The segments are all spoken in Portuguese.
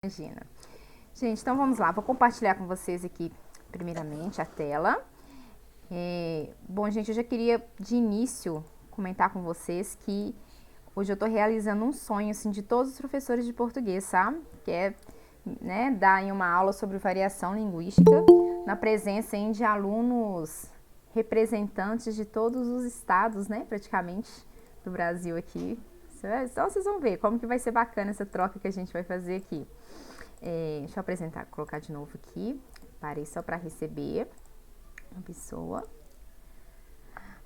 Imagina. Gente, então vamos lá. Vou compartilhar com vocês aqui, primeiramente, a tela. Bom, gente, eu já queria, de início, comentar com vocês que hoje eu tô realizando um sonho, assim, de todos os professores de português, sabe? Que é, né, dar em uma aula sobre variação linguística, na presença aí, de alunos representantes de todos os estados, né, praticamente, do Brasil aqui. Então vocês vão ver como que vai ser bacana essa troca que a gente vai fazer aqui. Deixa eu apresentar, colocar de novo aqui. Parei só para receber uma pessoa.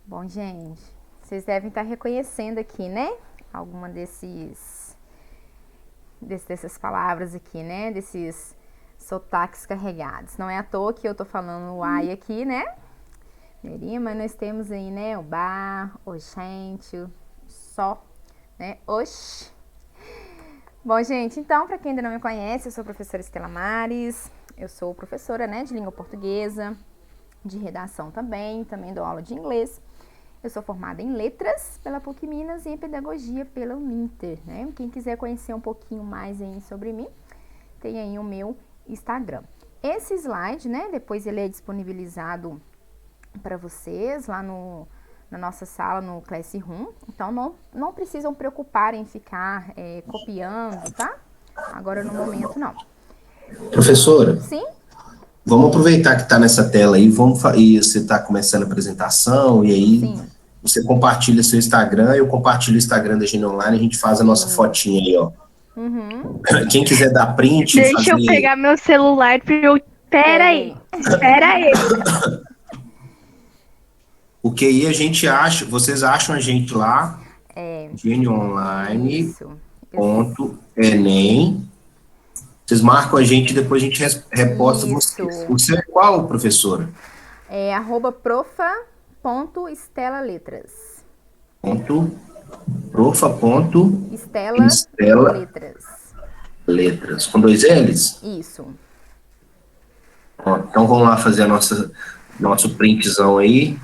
Bom, gente, vocês devem estar reconhecendo aqui, né? Alguma dessas palavras aqui, né? Desses sotaques carregados. Não é à toa que eu tô falando o ai aqui, né? Mas nós temos aí, né? O bar, o gente, o só, né? Oxi. Bom, gente, então, para quem ainda não me conhece, eu sou a professora Estela Mares, eu sou professora, né, de língua portuguesa, de redação também dou aula de inglês. Eu sou formada em letras pela PUC Minas e em pedagogia pela Uninter, né? Quem quiser conhecer um pouquinho mais aí sobre mim, tem aí o meu Instagram. Esse slide, né, depois ele é disponibilizado para vocês lá na nossa sala no Classroom. Então, não precisam preocupar em ficar copiando, tá? Agora, no momento, não. Professora, Sim? vamos aproveitar que está nessa tela aí, e você está começando a apresentação, e aí Sim. você compartilha seu Instagram, eu compartilho o Instagram da Gene Online, a gente faz a nossa fotinha aí, ó. Uhum. Quem quiser dar print, Deixa eu fazer. pegar meu celular pra eu. Espera Pega aí. aí. Espera aí. Porque aí a gente acha, vocês acham a gente lá, Isso. geneonline.enem. Vocês marcam a gente e depois a gente reposta vocês. Isso. Você é qual, professora? É @profa.estelaletras. Ponto, profa. Ponto, Estela Estela Letras. Letras. Com dois L's? Isso. Ó, então vamos lá fazer a nosso printzão aí.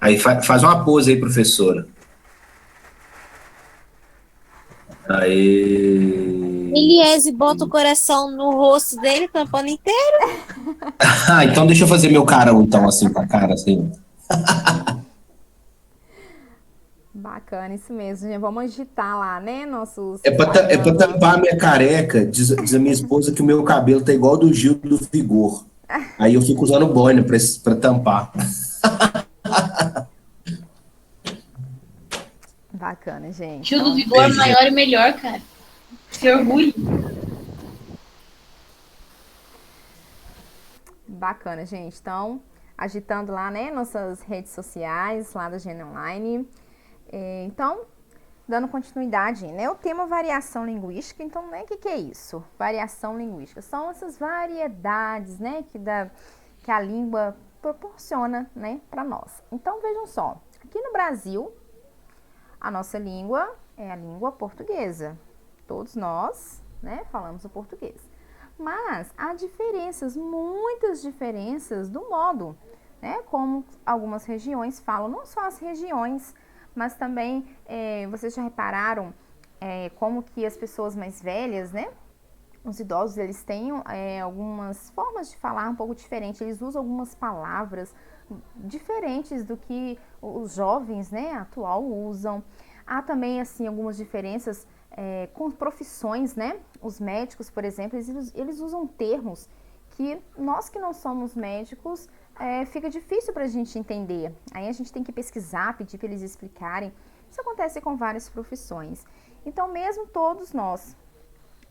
Aí faz uma pose aí, professora. Aí. Eliese bota o coração no rosto dele, tampando inteiro. Ah, então deixa eu fazer meu carão, então, assim, com a cara, assim. Bacana, isso mesmo, gente. Vamos agitar lá, né? Nossos É pra Instagrams lá. tampar a minha careca. Diz a minha esposa que o meu cabelo tá igual ao do Gil do Vigor. Aí eu fico usando boina pra tampar. Bacana, gente. Tio do Então, Vigor maior e melhor, cara. Se orgulho. bacana, gente. Então, agitando lá, né? Nossas redes sociais, lá da Gene Online. Então, dando continuidade, né? O tema variação linguística. Então, né? O que é isso? Variação linguística. São essas variedades, né? Que a língua proporciona, né? Para nós. Então, vejam só. Aqui no Brasil, a nossa língua é a língua portuguesa. Todos nós, né, falamos o português. Mas há diferenças, muitas diferenças do modo, né, como algumas regiões falam, não só as regiões, mas também vocês já repararam como que as pessoas mais velhas, né, os idosos, eles têm algumas formas de falar um pouco diferentes, eles usam algumas palavras diferentes do que os jovens, né, atual usam. Há também, assim, algumas diferenças com profissões, né? Os médicos, por exemplo, eles usam termos que nós que não somos médicos fica difícil para a gente entender. Aí a gente tem que pesquisar, pedir para eles explicarem. Isso acontece com várias profissões. Então, mesmo todos nós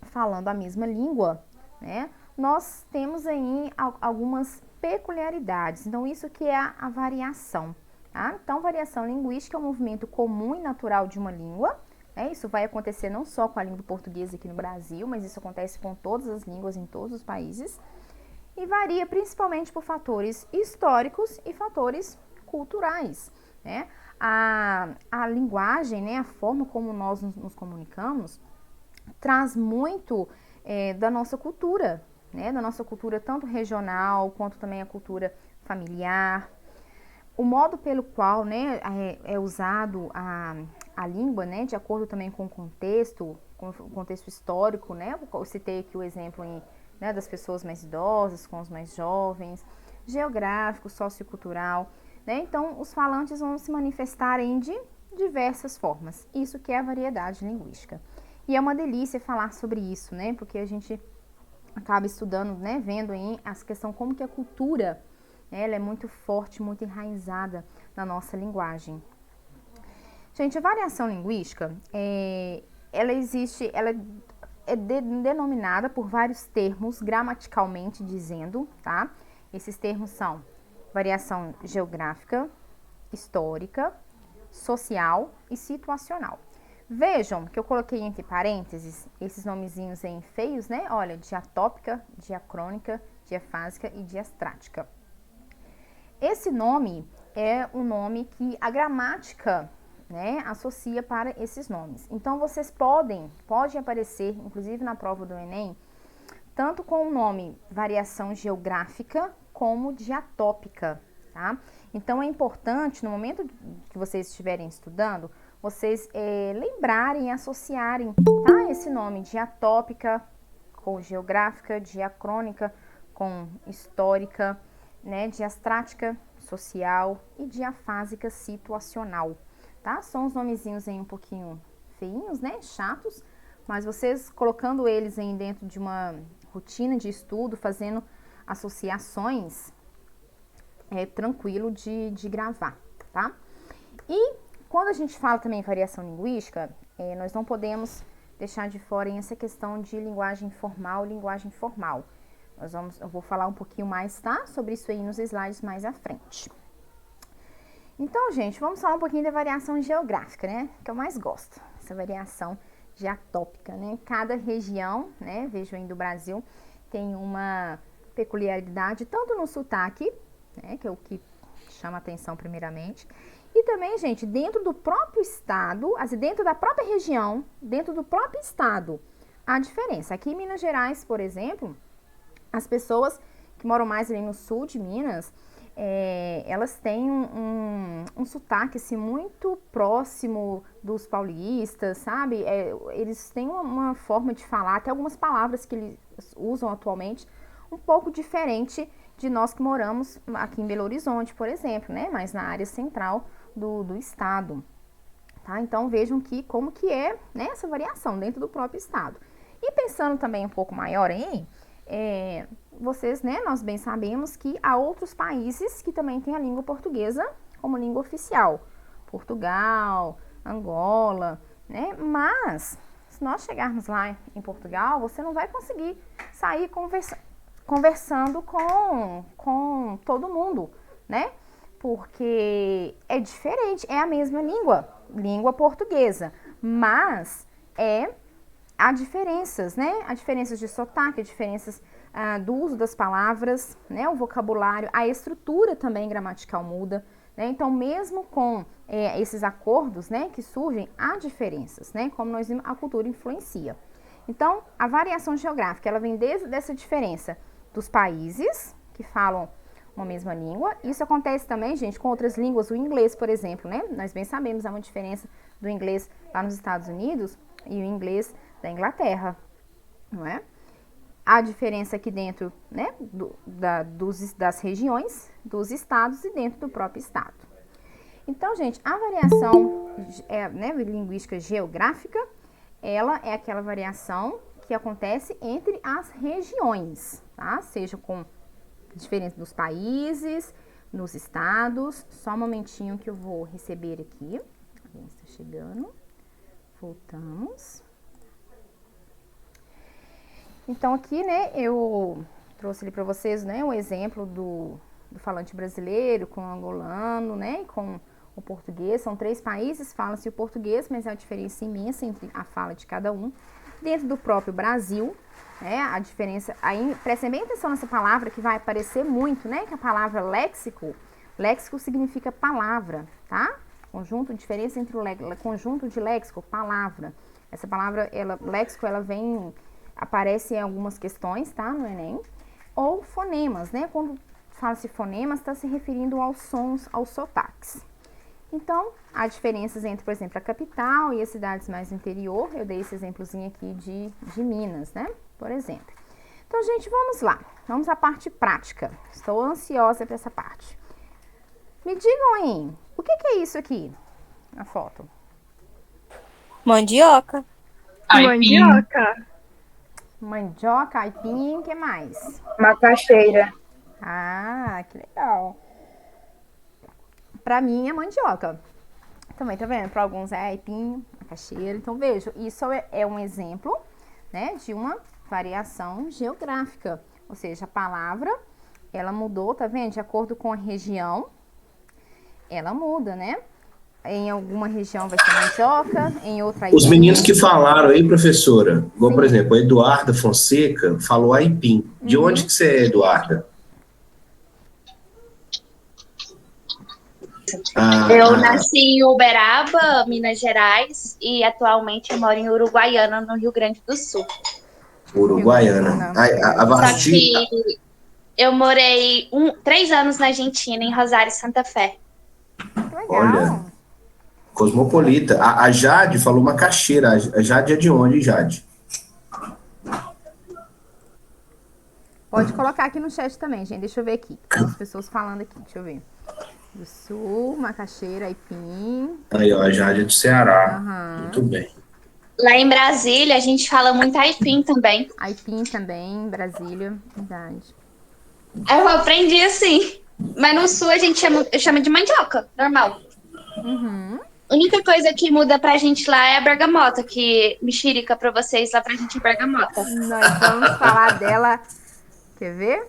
falando a mesma língua, né, nós temos aí algumas peculiaridades. Então, isso que é a variação. Tá? Então, variação linguística é um movimento comum e natural de uma língua. Né? Isso vai acontecer não só com a língua portuguesa aqui no Brasil, mas isso acontece com todas as línguas em todos os países. E varia principalmente por fatores históricos e fatores culturais. Né? A linguagem, né, a forma como nós nos comunicamos, traz muito da nossa cultura, né? Da nossa cultura tanto regional quanto também a cultura familiar. O modo pelo qual, né, é usado a língua, né, de acordo também com o contexto, o contexto histórico, né? Eu citei aqui o exemplo né, das pessoas mais idosas com os mais jovens, geográfico, sociocultural, né? Então, os falantes vão se manifestar de diversas formas. Isso que é a variedade linguística. E é uma delícia falar sobre isso, né? Porque a gente acaba estudando, né? Vendo aí a questão como que a cultura, né, ela é muito forte, muito enraizada na nossa linguagem. Gente, a variação linguística, ela é denominada por vários termos, gramaticalmente dizendo, tá? Esses termos são variação geográfica, histórica, social e situacional. Vejam que eu coloquei entre parênteses esses nomezinhos aí feios, né? Olha, diatópica, diacrônica, diafásica e diastrática. Esse nome é um nome que a gramática, né, associa para esses nomes. Então, vocês podem aparecer, inclusive na prova do Enem, tanto com o nome variação geográfica como diatópica, tá? Então, é importante, no momento que vocês estiverem estudando, vocês lembrarem e associarem, tá, esse nome diatópica com geográfica, diacrônica com histórica, né, diastrática, social e diafásica, situacional, tá? São os nomezinhos aí um pouquinho feinhos, né, chatos, mas vocês colocando eles aí dentro de uma rotina de estudo, fazendo associações, é tranquilo de gravar, tá? E quando a gente fala também em variação linguística, nós não podemos deixar de fora essa questão de linguagem formal e linguagem informal. Eu vou falar um pouquinho mais, tá? Sobre isso aí nos slides mais à frente. Então, gente, vamos falar um pouquinho da variação geográfica, né? Que eu mais gosto, essa variação diatópica, né? Cada região, né? Vejo aí do Brasil, tem uma peculiaridade, tanto no sotaque, né? Que é o que chama atenção primeiramente, e também, gente, dentro do próprio estado, assim, dentro da própria região, dentro do próprio estado, a diferença. Aqui em Minas Gerais, por exemplo, as pessoas que moram mais ali no sul de Minas, elas têm um sotaque assim, muito próximo dos paulistas, sabe? Eles têm uma forma de falar, até algumas palavras que eles usam atualmente, um pouco diferente de nós que moramos aqui em Belo Horizonte, por exemplo, né? Mas na área central do estado, tá? Então vejam como que é, né, essa variação dentro do próprio estado. E pensando também um pouco maior aí, vocês, né, nós bem sabemos que há outros países que também têm a língua portuguesa como língua oficial. Portugal, Angola, né? Mas, se nós chegarmos lá em Portugal, você não vai conseguir sair conversando com todo mundo, né? Porque é diferente, é a mesma língua portuguesa, mas há diferenças, né? Há diferenças de sotaque, há diferenças do uso das palavras, né? O vocabulário, a estrutura também gramatical muda, né? Então, mesmo com esses acordos, né, que surgem, há diferenças, né? Como nós vimos, a cultura influencia. Então, a variação geográfica, ela vem desde essa diferença dos países que falam uma mesma língua. Isso acontece também, gente, com outras línguas. O inglês, por exemplo, né? Nós bem sabemos, há uma diferença do inglês lá nos Estados Unidos e o inglês da Inglaterra, não é? Há diferença aqui dentro, né, das regiões, dos estados e dentro do próprio estado. Então, gente, a variação né, linguística geográfica, ela é aquela variação que acontece entre as regiões, tá? Seja com diferença dos países, nos estados. Só um momentinho que eu vou receber aqui. Alguém está chegando. Voltamos. Então, aqui, né, eu trouxe ali para vocês, né, o exemplo do falante brasileiro com o angolano, né, e com o português. São 3 países, fala-se o português, mas há uma diferença imensa entre a fala de cada um. Dentro do próprio Brasil, né, a diferença, aí prestem bem atenção nessa palavra que vai aparecer muito, né, que a palavra léxico significa palavra, tá? Conjunto, diferença entre o conjunto de léxico, palavra. Essa palavra, léxico, ela aparece em algumas questões, tá, no Enem. Ou fonemas, né, quando fala-se fonemas, está se referindo aos sons, aos sotaques. Então, há diferenças entre, por exemplo, a capital e as cidades mais do interior. Eu dei esse exemplozinho aqui de Minas, né? Por exemplo. Então, gente, vamos lá. Vamos à parte prática. Estou ansiosa para essa parte. Me digam aí, o que é isso aqui na foto? Mandioca. Aipim. Mandioca. Mandioca, aipim, o que mais? Macaxeira. Ah, que legal. Pra mim é mandioca. Também, tá vendo? Para alguns é aipim, macaxeira. Então, veja, isso é um exemplo, né, de uma variação geográfica. Ou seja, a palavra, ela mudou, tá vendo? De acordo com a região, ela muda, né? Em alguma região vai ser mandioca, em outra aipim. Os meninos que falaram aí, professora, igual, Sim. por exemplo, a Eduarda Fonseca falou aipim. De onde que você é, Eduarda? Eu nasci em Uberaba, Minas Gerais, e atualmente eu moro em Uruguaiana, no Rio Grande do Sul. Uruguaiana. A Só Varti, que eu morei 3 anos na Argentina, em Rosário, Santa Fé. Que legal. olha, cosmopolita. A Jade falou macaxeira. A Jade é de onde, Jade? Pode colocar aqui no chat também, gente. Deixa eu ver aqui. Tem as pessoas falando aqui. Deixa eu ver. Do Sul, macaxeira, aipim. Aí, ó, a Jade é do Ceará. Aham. Muito bem. Lá em Brasília, a gente fala muito aipim também. Aipim também, Brasília. Verdade. Eu aprendi assim. Mas no Sul a gente chama de mandioca, normal. Uhum. A única coisa que muda pra gente lá é a bergamota, que mexerica pra vocês, lá pra gente é bergamota. Nós vamos falar dela. Quer ver?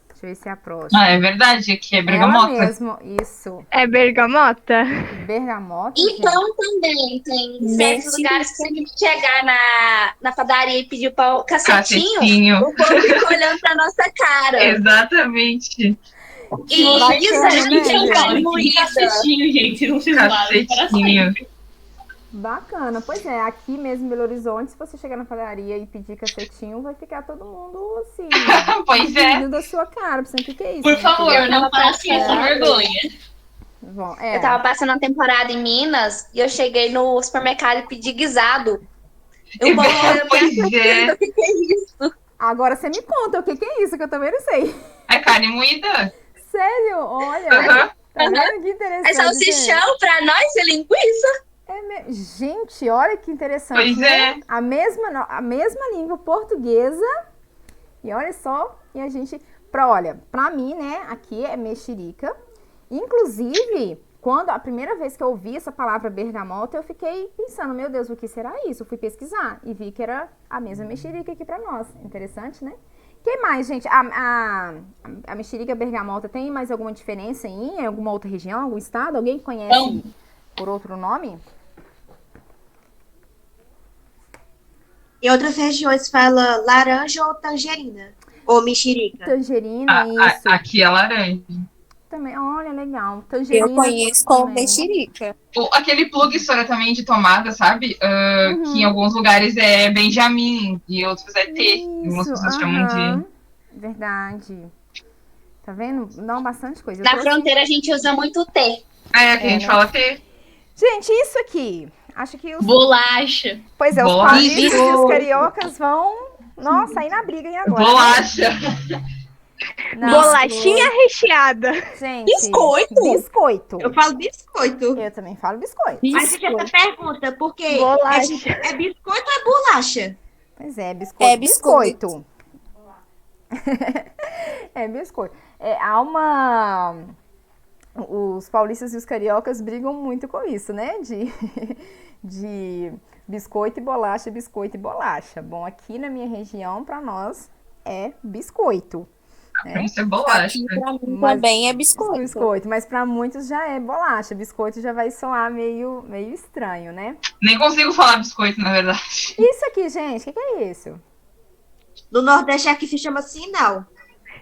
Deixa eu ver se é a próxima. Ah, é verdade, aqui é Ela bergamota. mesmo, isso. É bergamota? Bergamota. E gente. pão também. Tem certos Mexerica. lugares que se a gente chegar na padaria e pedir pão cacetinho, Cacetinho. o povo fica olhando pra nossa cara. Exatamente. E Bacana, isso a gente né, é carne gente? moída. Cacetinho, gente, não se vale para Cacetinho. sempre. Bacana. Pois é, aqui mesmo em Belo Horizonte, se você chegar na padaria e pedir cacetinho, vai ficar todo mundo assim. Pois é. rindo da sua cara, pensando o que é isso? Por né? favor, não tava passe essa passando. vergonha. Bom, Eu tava passando uma temporada em Minas e eu cheguei no supermercado e pedi guisado. E o povo olhou pra Pois é. o que é isso? Agora você me conta o que é isso, que eu também não sei. É carne moída? Sério? Olha. Aham. Tá vendo que interessante? É salsichão, pra nós é linguiça. Gente, olha que interessante. Pois né? é. A mesma língua portuguesa. E olha só, e a gente. Olha, pra mim, né, aqui é mexerica. Inclusive, quando a primeira vez que eu ouvi essa palavra bergamota, eu fiquei pensando, meu Deus, o que será isso? Eu fui pesquisar e vi que era a mesma mexerica aqui pra nós. Interessante, né? Que mais, gente? A mexerica bergamota tem mais alguma diferença em alguma outra região, algum estado? Alguém conhece Não. por outro nome? Em outras regiões fala laranja ou tangerina. Ou mexerica. Tangerina, isso. Aqui é laranja. Também, olha, legal. Tangerina. Eu conheço como também. mexerica. Aquele plug soda também de tomada, sabe? Que em alguns lugares é Benjamin e outros é T. E algumas pessoas chamam de... Verdade. Tá vendo? Não, bastante coisa. Eu Na trouxe- fronteira a gente usa muito T. Aqui a gente fala T. Gente, isso aqui. Acho que os... Bolacha. Pois é, os Bolacha. paulistas e os cariocas vão... Nossa, aí na briga, hein, agora? Bolacha. Não, Bolachinha recheada. Gente, Biscoito? Biscoito. Eu falo biscoito. Eu também falo biscoito. Mas gente, essa pergunta, porque Bolacha. é biscoito ou é bolacha? Pois é, biscoito. É biscoito. Biscoito. É biscoito. Há uma... Os paulistas e os cariocas brigam muito com isso, né? De biscoito e bolacha, biscoito e bolacha. Bom, aqui na minha região, para nós, é biscoito. Isso é bolacha. Aqui pra mim Mas- também é biscoito. Biscoito, mas para muitos já é bolacha. Biscoito já vai soar meio estranho, né? Nem consigo falar biscoito, na verdade. Isso aqui, gente, o que é isso? No Nordeste aqui se chama sinal.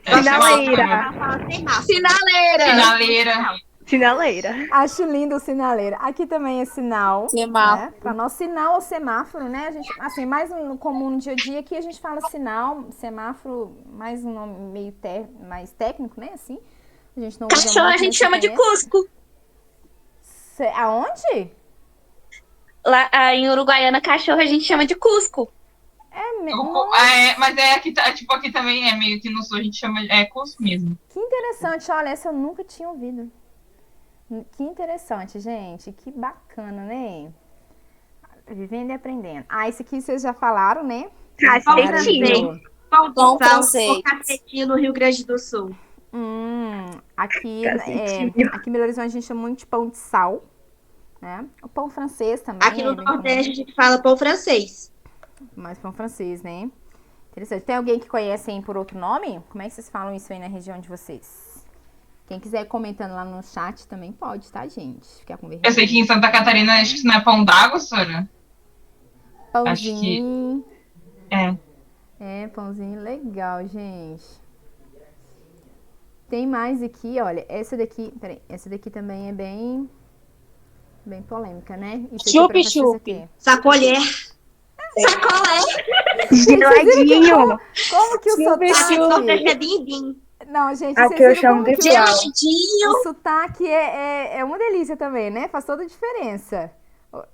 Sinaleira. Ela fala semáforo. Sinaleira. Sinaleira. Sinaleira. Acho lindo o sinaleira. Aqui também é sinal. Semáforo. Né? Para nós, sinal ou semáforo, né? A gente, assim, mais no comum no dia a dia aqui a gente fala sinal, semáforo, mais um nome meio mais técnico, né? Assim. A gente não usa Cachorro a muito gente nesse chama de conhece. Cusco. Aonde? Lá em Uruguaiana, cachorro a gente chama de Cusco. Mas aqui, tipo, aqui também é meio que no sul a gente chama Cusco mesmo. Que interessante, olha, essa eu nunca tinha ouvido. Que interessante, gente, que bacana, né? Vivendo e aprendendo. Esse aqui vocês já falaram, né? Cacetinho. Pão francês. Ou cacetinho no Rio Grande do Sul. Aqui Cacetinho. em Belo Horizonte a gente chama muito de pão de sal, né? O pão francês também. Aqui no bem Nordeste a gente fala pão francês. mais pão francês, né? Interessante. Tem alguém que conhece aí por outro nome? Como é que vocês falam isso aí na região de vocês? Quem quiser ir comentando lá no chat também pode, tá, gente? Ficar com vergonha. Eu sei que em Santa Catarina acho que isso não é pão d'água, Sora. Pãozinho. É. Pãozinho legal, gente. Tem mais aqui, olha. Essa daqui também é bem polêmica, né? Chup-chup. Sacolher. Geladinho. Como que o Nordeste sotaque... é din-din. Não, gente, Aqui vocês eu viram chamo como de que flau. o sotaque é uma delícia também, né? Faz toda a diferença.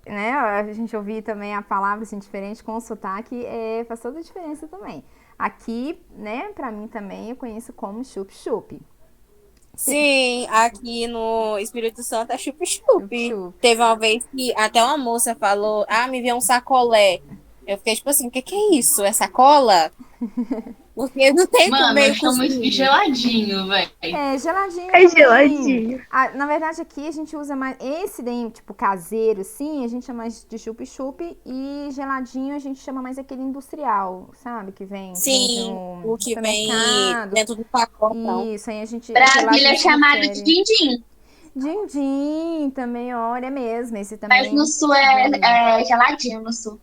Né? A gente ouvir também a palavra assim, diferente com o sotaque, faz toda a diferença também. Aqui, né, pra mim também, eu conheço como chup-chup. Sim, aqui no Espírito Santo é chup-chup. Chup-chup. Teve uma vez que até uma moça falou, me veio um sacolé. Eu fiquei tipo assim, o que é isso? É sacola? Porque não tem como Mano, eu meio chamo isso de geladinho, velho. Geladinho. É também. geladinho. Na verdade, aqui a gente usa mais. Esse daí, tipo, caseiro, assim, a gente chama mais de chup-chup. E geladinho a gente chama mais aquele industrial, sabe? Que vem. Sim, no o que vem supermercado. dentro do pacotão. Isso, aí a gente. Brasília é chamado de de din-din. din-din também, olha mesmo. Esse também. Mas no sul é geladinho, no sul.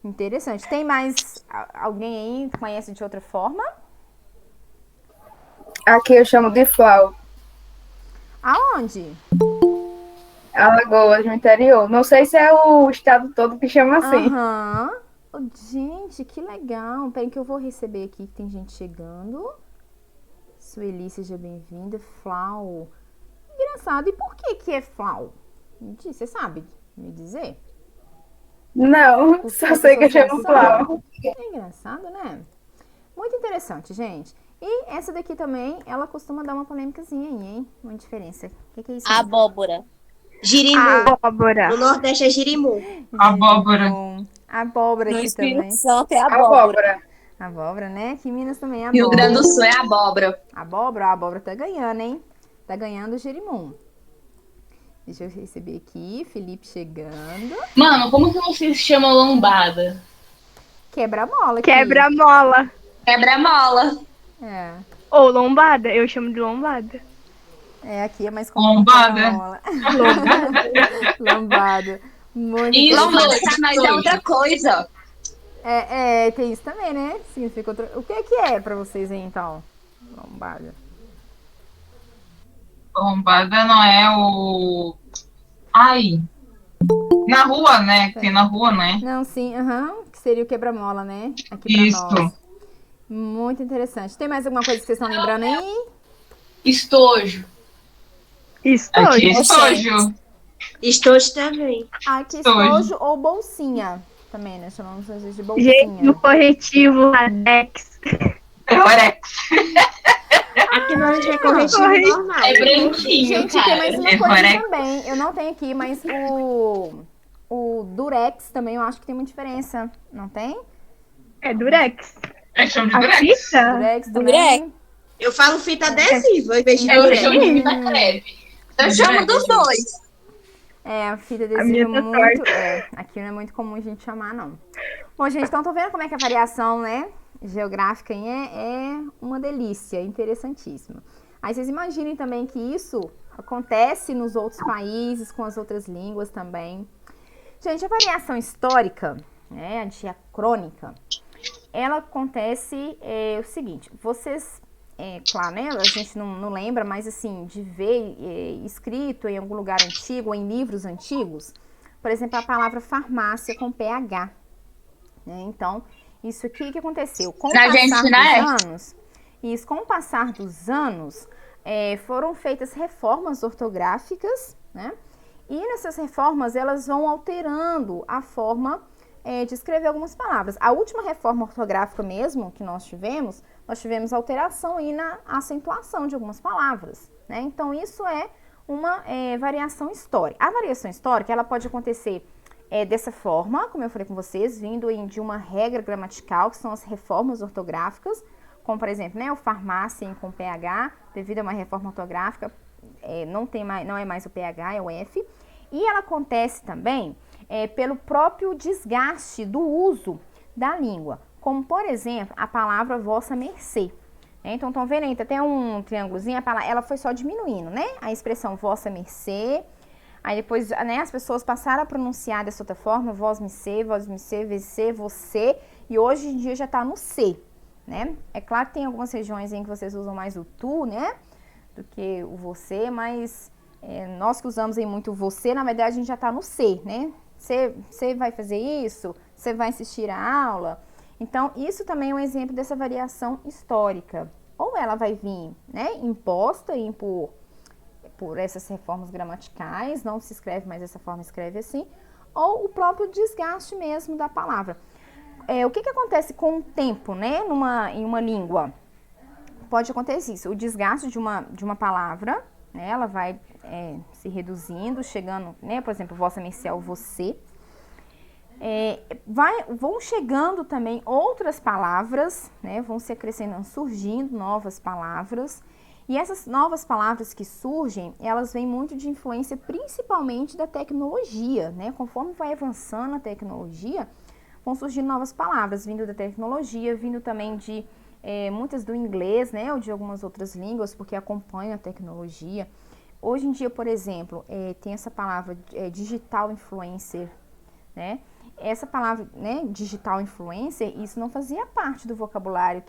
Interessante. Tem mais alguém aí que conhece de outra forma? Aqui eu chamo de flau. Aonde? Alagoas, no interior. Não sei se é o estado todo que chama assim. Aham. Gente, que legal. Peraí que eu vou receber aqui que tem gente chegando. Sueli, seja bem-vinda. Flau. Engraçado. E por que é flau? Você sabe me dizer? Não, só sei que eu chamo flau. É engraçado, né? Muito interessante, gente. E essa daqui também, ela costuma dar uma polêmicazinha aí, hein? Uma diferença. O que é isso? Abóbora. Girimu. Abóbora. No Nordeste é girimu. Abóbora. Abóbora No aqui Espírito também. Santo é abóbora. Abóbora. Abóbora, né? Aqui em Minas também é Rio abóbora. Grande do Sul é abóbora. A abóbora tá ganhando, hein? Tá ganhando o girimum. Deixa eu receber aqui, Felipe chegando. Mano, como que vocês chamam lombada? Quebra-mola aqui. Quebra-mola. Quebra-mola. É. Ou lombada. Eu chamo de lombada. Aqui é mais comum. Lombada. quebra-mola. Lombada. Muito Isso. Lombada interessante. pra nós é outra coisa. Tem isso também, né? Significa outra... O que é pra vocês aí, então? Lombada. Lombada não é o... Ai. Na rua, né? Que tem na rua, né? Não, sim, que seria o quebra-mola, né? Aqui pra Isso. nós. Muito interessante. Tem mais alguma coisa que vocês estão lembrando aí? Estojo. Estojo. Aqui é estojo. Estojo também. Aqui Estojo. estojo ou bolsinha. Também, né? Chamamos às vezes de bolsinha. Gente, no corretivo, Ladex. Orex. Aqui nós é corretivo normal. É branquinho, Gente, tem cara. mais uma É coisa Forex. também. Eu não tenho aqui, mas o Durex também eu acho que tem uma diferença. Não tem? É Durex. Eu chamo de A Durex. fita? Durex também. Durex. Eu falo fita adesiva em vez de Eu durex. chamo de fita crepe. Eu chamo dos dois. A fita A minha adesiva tá muito. Aqui não é muito comum a gente chamar, não. Bom, gente, então tô vendo como é que a variação, né, geográfica aí é uma delícia, interessantíssima. Aí vocês imaginem também que isso acontece nos outros países, com as outras línguas também. Gente, a variação histórica, né, a diacrônica, ela acontece o seguinte, vocês, claro, né, a gente não lembra, mas assim, de ver escrito em algum lugar antigo, ou em livros antigos, por exemplo, a palavra farmácia com PH, né, então, isso aqui que aconteceu, com o Na passar Argentina dos anos, isso, com o passar dos anos, foram feitas reformas ortográficas, né, E nessas reformas, elas vão alterando a forma de escrever algumas palavras. A última reforma ortográfica mesmo que nós tivemos alteração aí na acentuação de algumas palavras, né? Então, isso é uma variação histórica. A variação histórica, ela pode acontecer dessa forma, como eu falei com vocês, vindo de uma regra gramatical, que são as reformas ortográficas, como, por exemplo, né, o farmácia com PH, devido a uma reforma ortográfica, não é mais o PH, é o F. E ela acontece também pelo próprio desgaste do uso da língua, como, por exemplo, a palavra vossa mercê. Então, estão vendo aí, tem um triângulozinho, ela foi só diminuindo, né? A expressão vossa mercê. Aí depois, né, as pessoas passaram a pronunciar dessa outra forma, vós me ser, você, e hoje em dia já está no C, né? É claro que tem algumas regiões em que vocês usam mais o tu, né, do que o você, mas nós que usamos aí muito o você, na verdade a gente já está no C, né? Você vai fazer isso? Você vai assistir a aula? Então, isso também é um exemplo dessa variação histórica. Ou ela vai vir, né, imposta por essas reformas gramaticais, não se escreve mais dessa forma, escreve assim, ou o próprio desgaste mesmo da palavra. O que acontece com o tempo, né, em uma língua? Pode acontecer isso, o desgaste de uma palavra, né, ela vai se reduzindo, chegando, né, por exemplo, vossa mercê ao você. Vão chegando também outras palavras, né, vão se acrescentando, surgindo novas palavras. E essas novas palavras que surgem, elas vêm muito de influência principalmente da tecnologia, né? Conforme vai avançando a tecnologia, vão surgindo novas palavras, vindo da tecnologia, vindo também de muitas do inglês, né? Ou de algumas outras línguas, porque acompanham a tecnologia. Hoje em dia, por exemplo, tem essa palavra digital influencer, né? Essa palavra, né, digital influencer, isso não fazia parte do vocabulário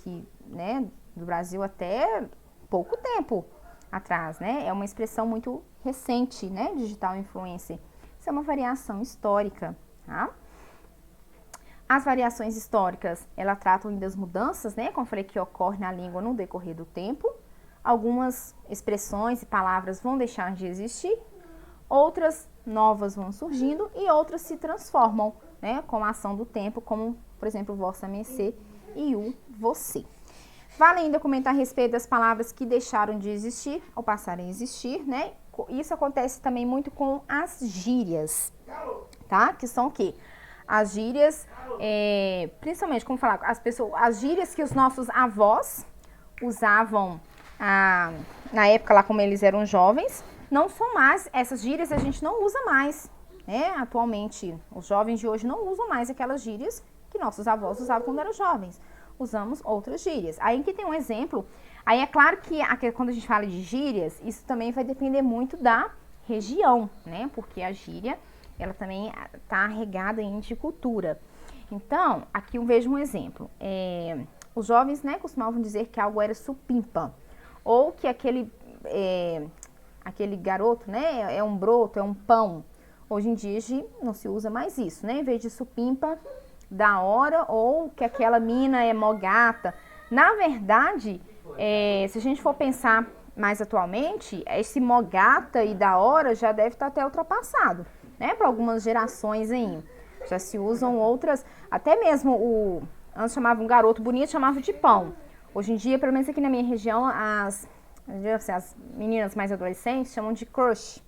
né, do Brasil até pouco tempo atrás, né? É uma expressão muito recente, né? Digital influencer. Isso é uma variação histórica, tá? As variações históricas, elas tratam das mudanças, né? Como eu falei, que ocorrem na língua no decorrer do tempo. Algumas expressões e palavras vão deixar de existir, outras novas vão surgindo e outras se transformam, né? Com a ação do tempo, como, por exemplo, vossa mercê e o você. Vale ainda comentar a respeito das palavras que deixaram de existir ou passaram a existir, né? Isso acontece também muito com as gírias, tá? Que são o quê? As gírias, principalmente, como falar, as gírias que os nossos avós usavam na época lá, como eles eram jovens, não são mais, essas gírias a gente não usa mais, né? Atualmente, os jovens de hoje não usam mais aquelas gírias que nossos avós usavam quando eram jovens. Usamos outras gírias. Aí aqui tem um exemplo. Aí é claro que quando a gente fala de gírias, isso também vai depender muito da região, né? Porque a gíria, ela também está regada de cultura. Então, aqui eu vejo um exemplo. Os jovens, né, costumavam dizer que algo era supimpa. Ou que aquele garoto, né, é um broto, é um pão. Hoje em dia não se usa mais isso, né? Em vez de supimpa, da hora, ou que aquela mina é mó gata. Na verdade, se a gente for pensar mais atualmente, esse mó gata e da hora já deve estar até ultrapassado, né? Para algumas gerações aí. Já se usam outras, até mesmo antes chamava um garoto bonito, chamava de pão. Hoje em dia, pelo menos aqui na minha região, as meninas mais adolescentes chamam de crush,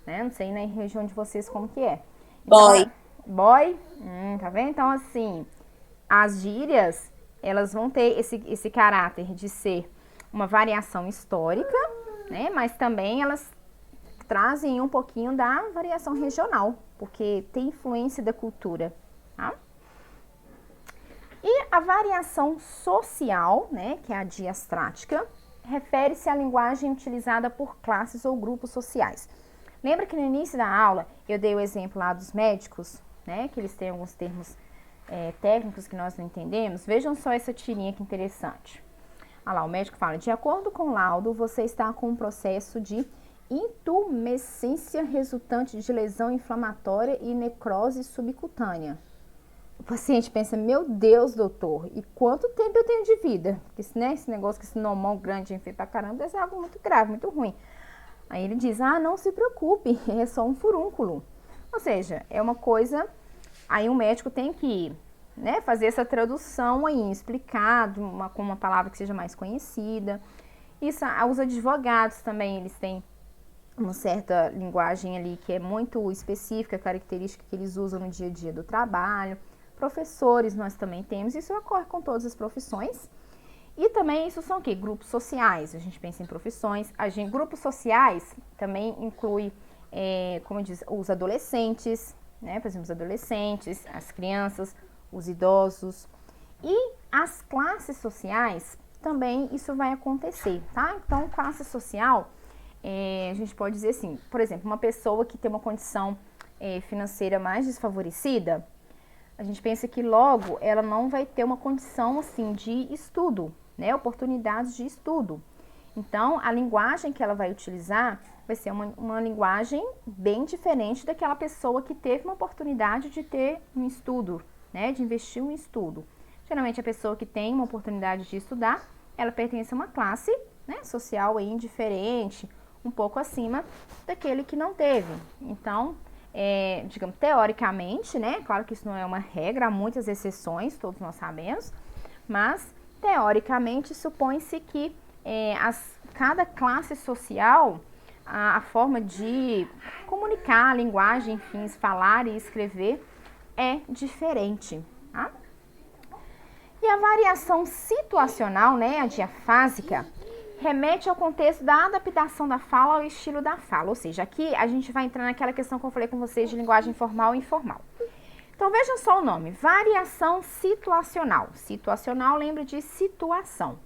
né? Não sei na região de vocês como que é. Boy. Boy, tá vendo? Então, assim, as gírias, elas vão ter esse caráter de ser uma variação histórica, né? Mas também elas trazem um pouquinho da variação regional, porque tem influência da cultura, tá? E a variação social, né, que é a diastrática, refere-se à linguagem utilizada por classes ou grupos sociais. Lembra que no início da aula eu dei o exemplo lá dos médicos, né, que eles têm alguns termos técnicos que nós não entendemos? Vejam só essa tirinha que interessante. Olha lá, o médico fala: de acordo com o laudo, você está com um processo de intumescência resultante de lesão inflamatória e necrose subcutânea. O paciente pensa: meu Deus, doutor, e quanto tempo eu tenho de vida? Porque, né, esse negócio que esse pneumão grande, enfim, pra caramba, deve ser algo muito grave, muito ruim. Aí ele diz, não se preocupe, é só um furúnculo. Ou seja, é uma coisa, aí o médico tem que, né, fazer essa tradução aí, explicar com uma palavra que seja mais conhecida. Isso, os advogados também, eles têm uma certa linguagem ali que é muito específica, característica que eles usam no dia a dia do trabalho. Professores nós também temos, isso ocorre com todas as profissões. E também isso são o quê? Grupos sociais, a gente pensa em profissões. Grupos sociais também inclui, como diz, os adolescentes, né? Por exemplo, os adolescentes, as crianças, os idosos. E as classes sociais, também isso vai acontecer, tá? Então, classe social, a gente pode dizer assim, por exemplo, uma pessoa que tem uma condição financeira mais desfavorecida, a gente pensa que logo ela não vai ter uma condição assim de estudo, né? Oportunidades de estudo. Então, a linguagem que ela vai utilizar vai ser uma linguagem bem diferente daquela pessoa que teve uma oportunidade de ter um estudo, né? De investir um estudo. Geralmente, a pessoa que tem uma oportunidade de estudar, ela pertence a uma classe, né, social aí diferente, um pouco acima daquele que não teve. Então, digamos, teoricamente, né, claro que isso não é uma regra, há muitas exceções, todos nós sabemos, mas, teoricamente, supõe-se que cada classe social, a forma de comunicar, a linguagem, enfim, falar e escrever é diferente, tá? E a variação situacional, né, a diafásica, remete ao contexto da adaptação da fala ao estilo da fala. Ou seja, aqui a gente vai entrar naquela questão que eu falei com vocês de linguagem formal e informal. Então, vejam só o nome, variação situacional. Situacional lembra de situação.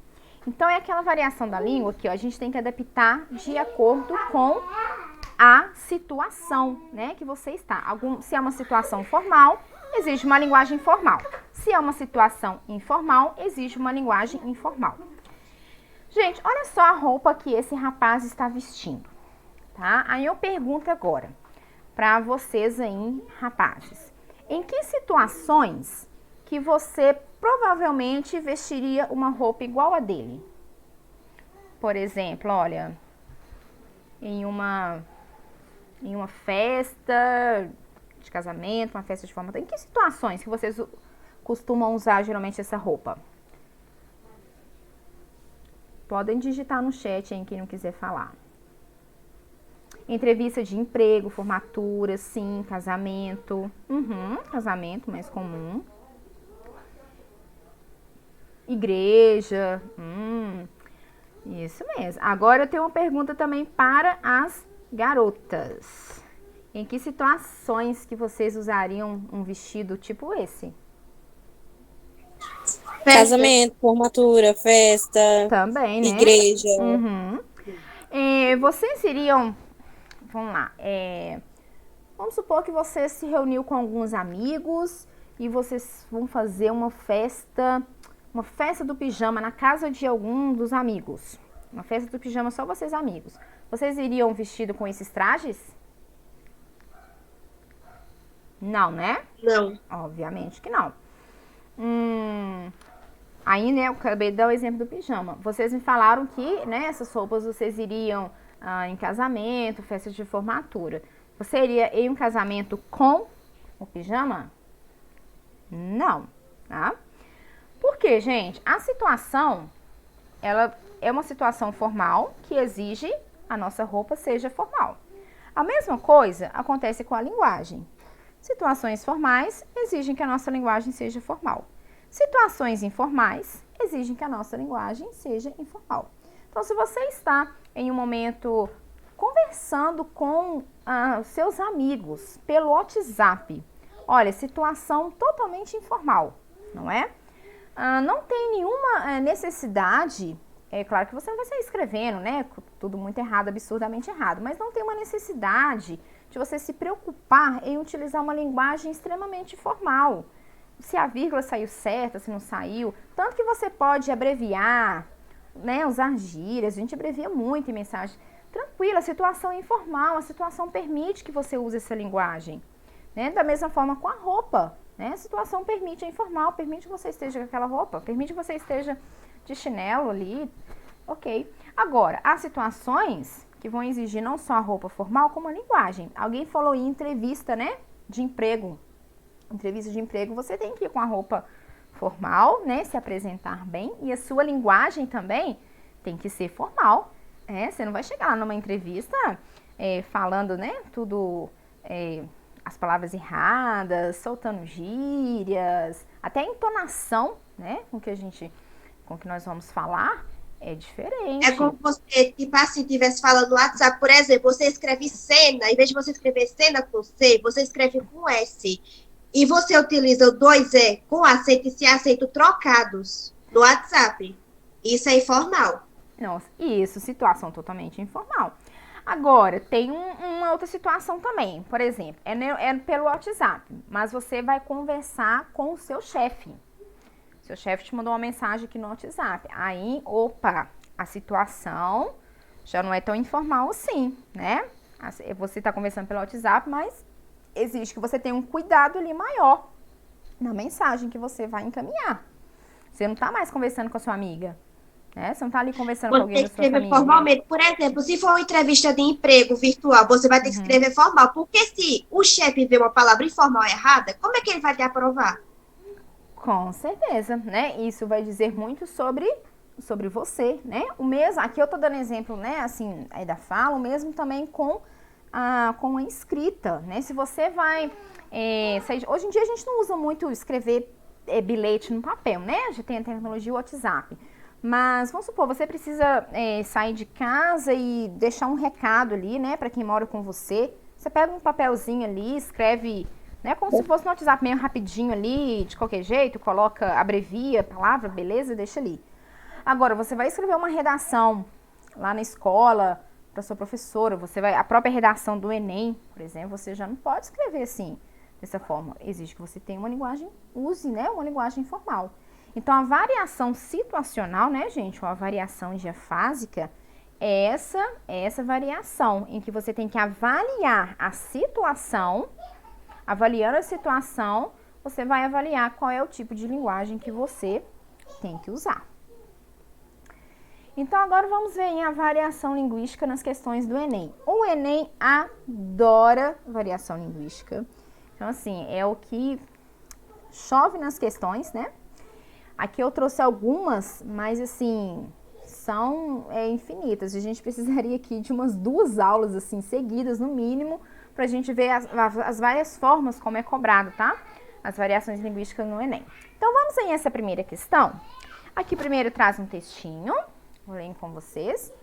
Então, é aquela variação da língua que a gente tem que adaptar de acordo com a situação, né, que você está. Se é uma situação formal, exige uma linguagem formal. Se é uma situação informal, exige uma linguagem informal. Gente, olha só a roupa que esse rapaz está vestindo, tá? Aí eu pergunto agora para vocês aí, rapazes. Em que situações que você provavelmente vestiria uma roupa igual a dele? Por exemplo, olha, em uma festa de casamento, uma festa de formatura. Em que situações que vocês costumam usar geralmente essa roupa? Podem digitar no chat aí quem não quiser falar. Entrevista de emprego, formatura, sim, casamento. Casamento mais comum. Igreja. Isso mesmo. Agora eu tenho uma pergunta também para as garotas. Em que situações que vocês usariam um vestido tipo esse? Casamento, formatura, festa. Também, né? Igreja. Vocês iriam... Vamos lá. Vamos supor que você se reuniu com alguns amigos e vocês vão fazer uma festa do pijama na casa de algum dos amigos. Uma festa do pijama só vocês amigos. Vocês iriam vestido com esses trajes? Não, né? Não. Obviamente que não. Aí, né, eu acabei de dar o exemplo do pijama. Vocês me falaram que, né, essas roupas vocês iriam em casamento, festa de formatura. Você iria em um casamento com o pijama? Não, tá? Por quê, gente? A situação, ela é uma situação formal que exige a nossa roupa seja formal. A mesma coisa acontece com a linguagem. Situações formais exigem que a nossa linguagem seja formal. Situações informais exigem que a nossa linguagem seja informal. Então, se você está em um momento conversando com seus amigos pelo WhatsApp, olha, situação totalmente informal, não é? Não tem nenhuma necessidade, é claro que você não vai sair escrevendo, né? Tudo muito errado, absurdamente errado, mas não tem uma necessidade de você se preocupar em utilizar uma linguagem extremamente formal. Se a vírgula saiu certa, se não saiu. Tanto que você pode abreviar, né, usar gírias, a gente abrevia muito em mensagem. Tranquila, a situação é informal, a situação permite que você use essa linguagem. Né? Da mesma forma com a roupa, né? A situação permite, é informal, permite que você esteja com aquela roupa, permite que você esteja de chinelo ali, ok. Agora, há situações que vão exigir não só a roupa formal, como a linguagem. Alguém falou em entrevista, né, de emprego. Entrevista de emprego, você tem que ir com a roupa formal, né, se apresentar bem, e a sua linguagem também tem que ser formal. Você não vai chegar lá numa entrevista falando, né, tudo, as palavras erradas, soltando gírias, até a entonação, né, com que nós vamos falar, é diferente. É como você, tipo assim, estivesse falando no WhatsApp, por exemplo, você escreve cena, em vez de você escrever cena com C, você escreve com S. E você utiliza o 2E com acento e sem acento trocados no WhatsApp. Isso é informal. Nossa, isso, situação totalmente informal. Agora, tem uma outra situação também. Por exemplo, é pelo WhatsApp, mas você vai conversar com o seu chefe. Seu chefe te mandou uma mensagem aqui no WhatsApp. Aí, opa, a situação já não é tão informal assim, né? Você está conversando pelo WhatsApp, mas exige que você tenha um cuidado ali maior na mensagem que você vai encaminhar. Você não está mais conversando com a sua amiga, né? Você não está ali conversando com alguém da sua família. Formalmente. Por exemplo, se for uma entrevista de emprego virtual, você vai ter que escrever formal. Porque se o chefe vê uma palavra informal errada, como é que ele vai te aprovar? Com certeza, né? Isso vai dizer muito sobre você, né? O mesmo, aqui eu tô dando exemplo, né, assim, aí da fala, o mesmo também com a escrita, né? Se você vai... hoje em dia a gente não usa muito escrever bilhete no papel, né? A gente tem a tecnologia WhatsApp. Mas, vamos supor, você precisa sair de casa e deixar um recado ali, né? Para quem mora com você. Você pega um papelzinho ali, escreve, né? Como se fosse no WhatsApp, meio rapidinho ali, de qualquer jeito. Coloca, abrevia a palavra, beleza? Deixa ali. Agora, você vai escrever uma redação lá na escola para sua professora. A própria redação do Enem, por exemplo, você já não pode escrever assim, dessa forma. Exige que você tenha uma linguagem, use, né? Uma linguagem formal. Então, a variação situacional, né, gente, ou a variação diafásica, é essa variação em que você tem que avaliar a situação. Avaliando a situação, você vai avaliar qual é o tipo de linguagem que você tem que usar. Então, agora vamos ver a variação linguística nas questões do Enem. O Enem adora variação linguística. Então, assim, é o que chove nas questões, né? Aqui eu trouxe algumas, mas assim, são infinitas. A gente precisaria aqui de umas 2 aulas, assim, seguidas, no mínimo, pra gente ver as várias formas como é cobrado, tá? As variações linguísticas no Enem. Então, vamos em essa primeira questão. Aqui primeiro traz um textinho, vou ler com vocês.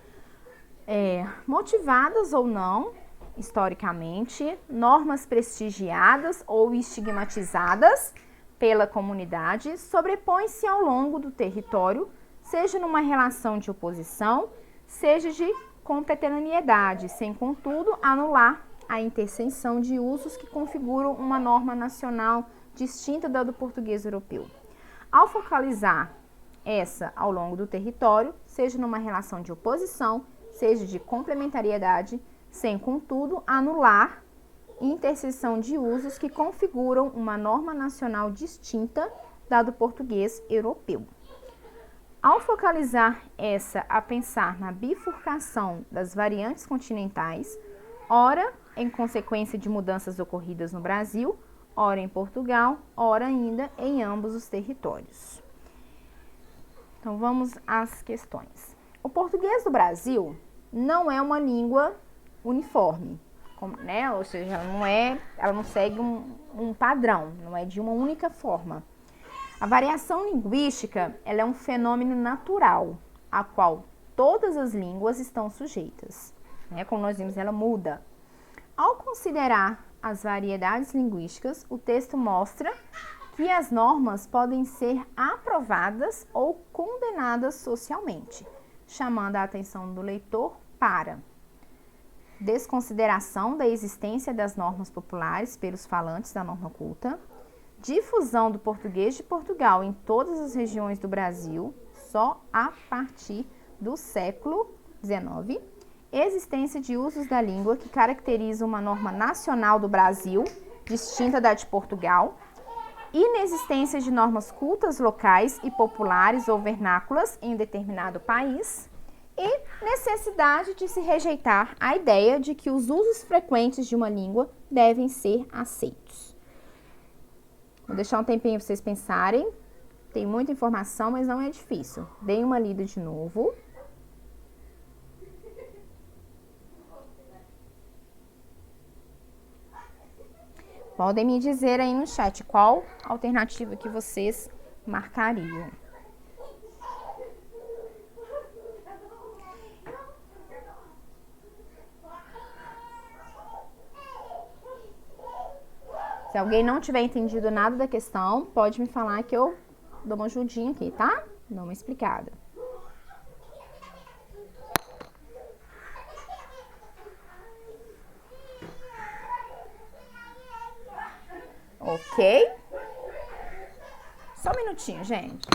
Motivadas ou não, historicamente, normas prestigiadas ou estigmatizadas pela comunidade sobrepõe-se ao longo do território, seja numa relação de oposição, seja de contemporaneidade, sem, contudo, anular a interseção de usos que configuram uma norma nacional distinta da do português europeu. Ao focalizar essa ao longo do território, seja numa relação de oposição, seja de complementariedade, sem, contudo, anular interseção de usos que configuram uma norma nacional distinta da do português europeu. Ao focalizar essa a pensar na bifurcação das variantes continentais, ora em consequência de mudanças ocorridas no Brasil, ora em Portugal, ora ainda em ambos os territórios. Então vamos às questões. O português do Brasil não é uma língua uniforme, né? Ou seja, ela não segue um padrão, não é de uma única forma. A variação linguística, ela é um fenômeno natural, a qual todas as línguas estão sujeitas, né? Como nós vimos, ela muda. Ao considerar as variedades linguísticas, o texto mostra que as normas podem ser aprovadas ou condenadas socialmente, chamando a atenção do leitor para desconsideração da existência das normas populares pelos falantes da norma culta, difusão do português de Portugal em todas as regiões do Brasil, só a partir do século XIX, existência de usos da língua que caracteriza uma norma nacional do Brasil, distinta da de Portugal, inexistência de normas cultas locais e populares ou vernáculas em determinado país, e necessidade de se rejeitar a ideia de que os usos frequentes de uma língua devem ser aceitos. Vou deixar um tempinho para vocês pensarem. Tem muita informação, mas não é difícil. Deem uma lida de novo. Podem me dizer aí no chat qual alternativa que vocês marcariam. Se alguém não tiver entendido nada da questão, pode me falar que eu dou uma ajudinha aqui, tá? Dou uma explicada. Ok? Só um minutinho, gente.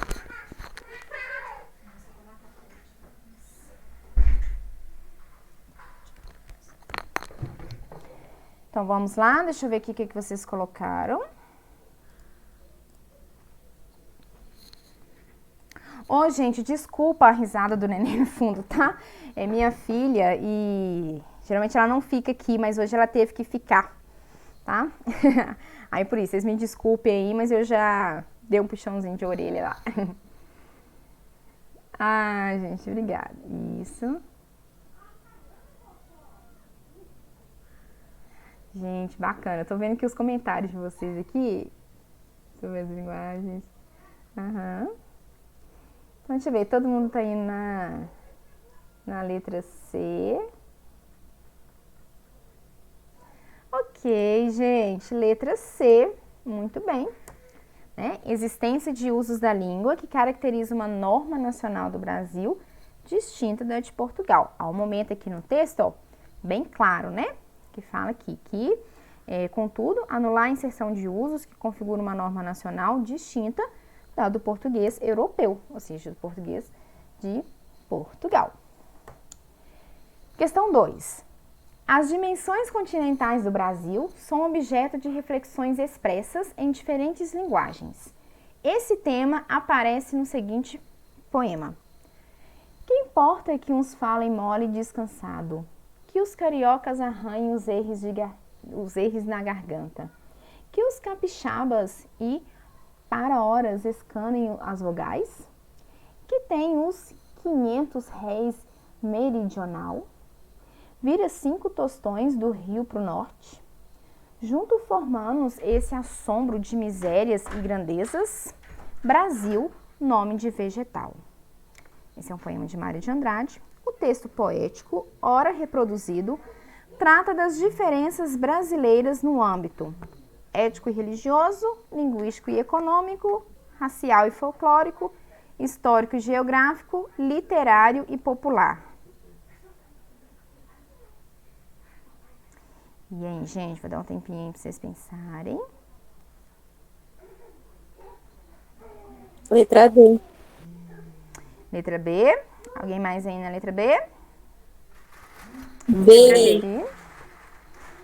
Então, vamos lá. Deixa eu ver aqui o que vocês colocaram. Ô, gente, desculpa a risada do neném no fundo, tá? É minha filha e geralmente ela não fica aqui, mas hoje ela teve que ficar, tá? Aí, por isso, vocês me desculpem aí, mas eu já dei um puxãozinho de orelha lá. Ah, gente, obrigada. Isso. Gente, bacana. Eu tô vendo aqui os comentários de vocês aqui sobre as linguagens. Aham. Então, deixa eu ver. Todo mundo tá indo na letra C. Ok, gente. Letra C. Muito bem. Né? Existência de usos da língua que caracteriza uma norma nacional do Brasil distinta da de Portugal. Há um momento aqui no texto, ó, bem claro, né? Que fala aqui que, contudo, anular a inserção de usos que configura uma norma nacional distinta da do português europeu, ou seja, do português de Portugal. Questão 2. As dimensões continentais do Brasil são objeto de reflexões expressas em diferentes linguagens. Esse tema aparece no seguinte poema. Que importa que uns falem mole e descansado? Que os cariocas arranhem os erros na garganta, que os capixabas e para horas escanem as vogais, que tem os 500 réis meridional, vira 5 tostões do rio pro norte, junto formamos esse assombro de misérias e grandezas, Brasil, nome de vegetal. Esse é um poema de Mário de Andrade. O texto poético, ora reproduzido, trata das diferenças brasileiras no âmbito ético e religioso, linguístico e econômico, racial e folclórico, histórico e geográfico, literário e popular. E aí, gente, vou dar um tempinho aí para vocês pensarem. Letra D. Letra B. Alguém mais aí na letra B? B.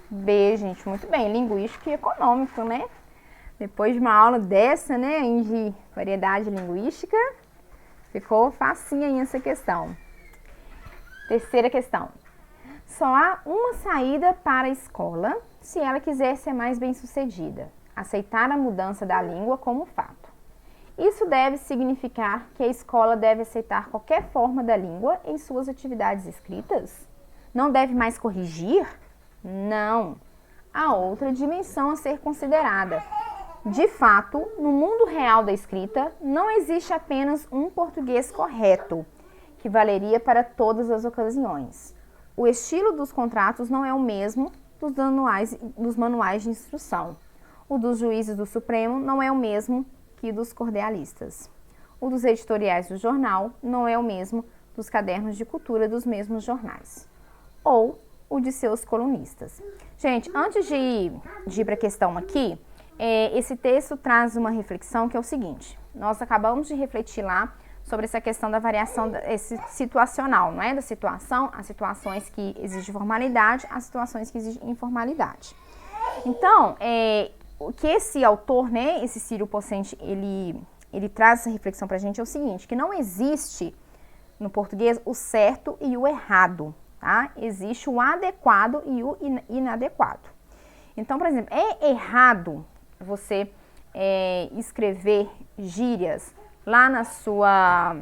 B, gente, muito bem. Linguístico e econômico, né? Depois de uma aula dessa, né, de variedade linguística, ficou facinha aí essa questão. Terceira questão. Só há uma saída para a escola se ela quiser ser mais bem-sucedida: aceitar a mudança da língua como fato. Isso deve significar que a escola deve aceitar qualquer forma da língua em suas atividades escritas? Não deve mais corrigir? Não. Há outra dimensão a ser considerada. De fato, no mundo real da escrita, não existe apenas um português correto, que valeria para todas as ocasiões. O estilo dos contratos não é o mesmo dos manuais de instrução. O dos juízes do Supremo não é o mesmo que dos cordialistas. O dos editoriais do jornal não é o mesmo dos cadernos de cultura dos mesmos jornais. Ou o de seus colunistas. Gente, antes de ir para a questão aqui, esse texto traz uma reflexão que é o seguinte. Nós acabamos de refletir lá sobre essa questão da variação situacional, não é? Da situação, as situações que exigem formalidade, as situações que exigem informalidade. Então, o que esse autor, né, esse Círio Pocente, ele traz essa reflexão para a gente é o seguinte, que não existe no português o certo e o errado, tá? Existe o adequado e o inadequado. Então, por exemplo, é errado você escrever gírias lá na sua,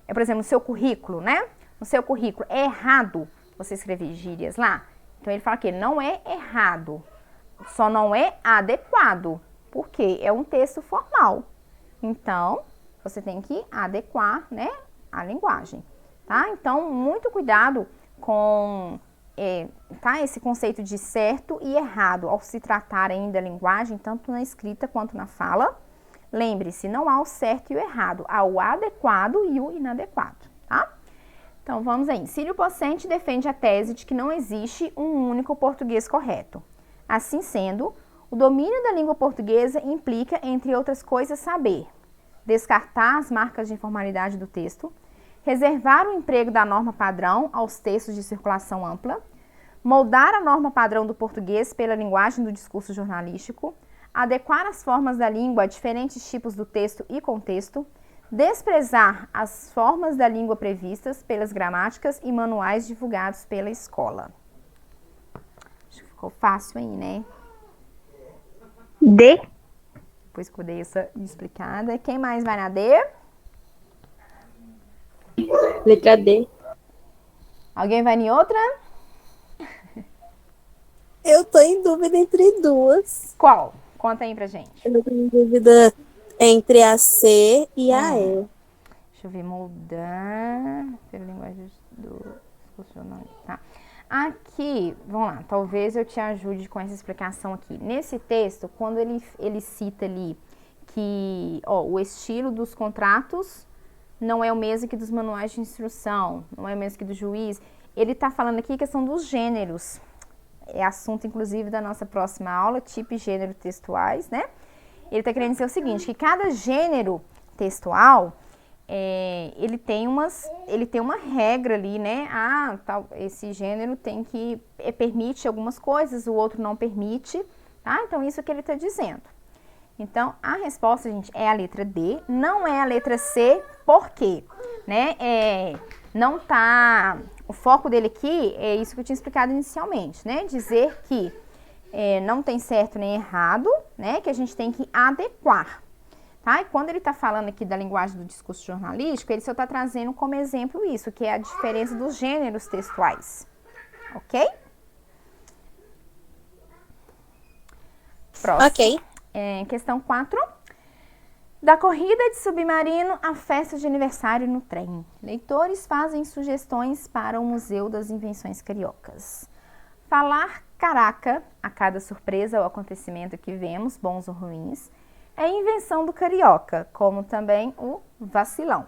por exemplo, no seu currículo, né? No seu currículo, é errado você escrever gírias lá? Então, ele fala que não é errado, só não é adequado, porque é um texto formal. Então, você tem que adequar, né, a linguagem, tá? Então, muito cuidado com esse conceito de certo e errado ao se tratar ainda da linguagem, tanto na escrita quanto na fala. Lembre-se, não há o certo e o errado, há o adequado e o inadequado, tá? Então, vamos aí. Círio Pocente defende a tese de que não existe um único português correto. Assim sendo, o domínio da língua portuguesa implica, entre outras coisas, saber descartar as marcas de informalidade do texto, reservar o emprego da norma padrão aos textos de circulação ampla, moldar a norma padrão do português pela linguagem do discurso jornalístico, adequar as formas da língua a diferentes tipos do texto e contexto, desprezar as formas da língua previstas pelas gramáticas e manuais divulgados pela escola. Acho que ficou fácil aí, né? D. Depois que eu dei essa explicada. Quem mais vai na D? Letra D. Alguém vai em outra? Eu tô em dúvida entre duas. Qual? Conta aí pra gente. Eu tô em dúvida entre a C e a E. Deixa eu ver, moldar pela linguagem do discurso. Tá. Aqui, vamos lá, talvez eu te ajude com essa explicação aqui. Nesse texto, quando ele cita ali que o estilo dos contratos não é o mesmo que dos manuais de instrução, não é o mesmo que do juiz, ele está falando aqui a questão dos gêneros. É assunto, inclusive, da nossa próxima aula, tipo e gênero textuais, né? Ele está querendo dizer o seguinte, que cada gênero textual, ele tem uma regra ali, né? Esse gênero permite algumas coisas, o outro não permite, tá? Então, isso que ele está dizendo. Então, a resposta, gente, é a letra D, não é a letra C, por quê? Né? Não tá... O foco dele aqui é isso que eu tinha explicado inicialmente, né? Dizer que não tem certo nem errado, né? Que a gente tem que adequar, tá? E quando ele tá falando aqui da linguagem do discurso jornalístico, ele só tá trazendo como exemplo isso, que é a diferença dos gêneros textuais, ok? Próximo. Ok. Questão 4. Da corrida de submarino à festa de aniversário no trem. Leitores fazem sugestões para o Museu das Invenções Cariocas. Falar caraca a cada surpresa ou acontecimento que vemos, bons ou ruins, é invenção do carioca, como também o vacilão.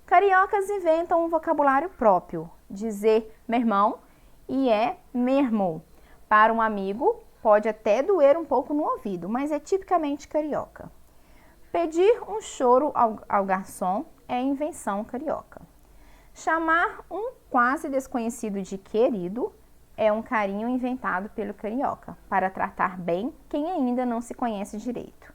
Cariocas inventam um vocabulário próprio. Dizer meu irmão e mesmo. Para um amigo, pode até doer um pouco no ouvido, mas é tipicamente carioca. Pedir um choro ao garçom é invenção carioca. Chamar um quase desconhecido de querido é um carinho inventado pelo carioca, para tratar bem quem ainda não se conhece direito.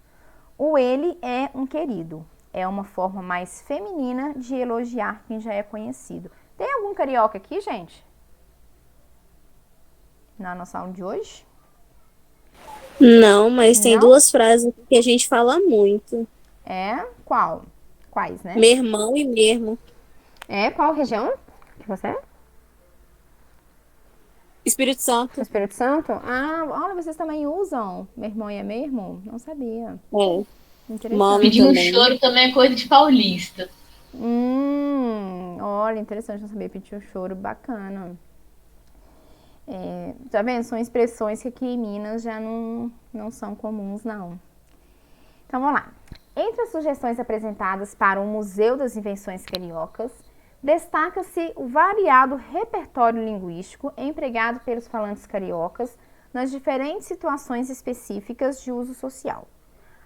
O ele é um querido, é uma forma mais feminina de elogiar quem já é conhecido. Tem algum carioca aqui, gente? Na nossa aula de hoje? Não, mas tem Não? duas frases que a gente fala muito. Qual? Quais, né? Meu irmão e mesmo. Qual região que você é? Espírito Santo. Espírito Santo? Olha, vocês também usam meu irmão e mesmo? Não sabia. Interessante. Mano Pedir um também. choro também é coisa de paulista. Olha, interessante não saber pedir um choro, bacana. Tá vendo? São expressões que aqui em Minas já não são comuns, não. Então, vamos lá. Entre as sugestões apresentadas para o Museu das Invenções Cariocas, destaca-se o variado repertório linguístico empregado pelos falantes cariocas nas diferentes situações específicas de uso social.